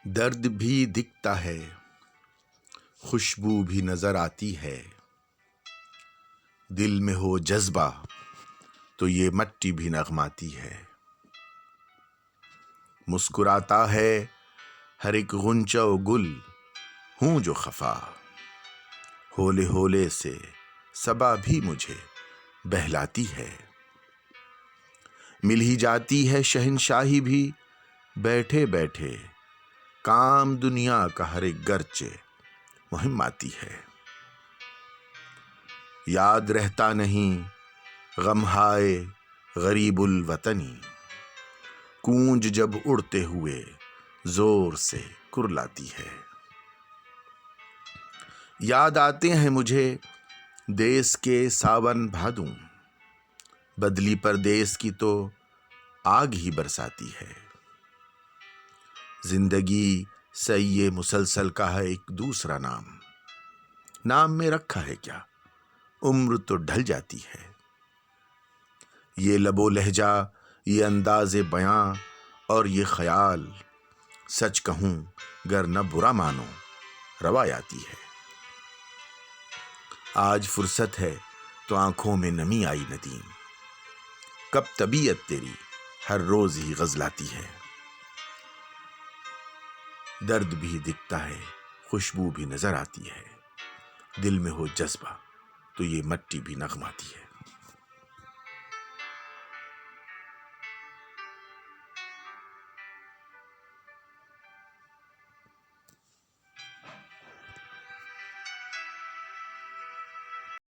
درد بھی دکھتا ہے، خوشبو بھی نظر آتی ہے، دل میں ہو جذبہ تو یہ مٹی بھی نغماتی ہے۔ مسکراتا ہے ہر ایک غنچہ و گل، ہوں جو خفا، ہولے ہولے سے صبا بھی مجھے بہلاتی ہے۔ مل ہی جاتی ہے شہنشاہی بھی بیٹھے بیٹھے، کام دنیا کا ہر ایک گرچہ مہم آتی ہے۔ یاد رہتا نہیں غم ہائے غریب الوطنی، کونج جب اڑتے ہوئے زور سے کرلاتی ہے۔ یاد آتے ہیں مجھے دیس کے ساون بھادوں، بدلی پردیس کی تو آگ ہی برساتی ہے۔ زندگی سعی مسلسل کا ہے ایک دوسرا نام میں رکھا ہے کیا، عمر تو ڈھل جاتی ہے۔ یہ لب و لہجہ، یہ انداز بیاں اور یہ خیال، سچ کہوں گر نہ برا مانو روایاتی ہے۔ آج فرصت ہے تو آنکھوں میں نمی آئی ندیم، کب طبیعت تیری ہر روز ہی غزلاتی ہے۔ درد بھی دکھتا ہے، خوشبو بھی نظر آتی ہے، دل میں ہو جذبہ تو یہ مٹی بھی نغماتی ہے۔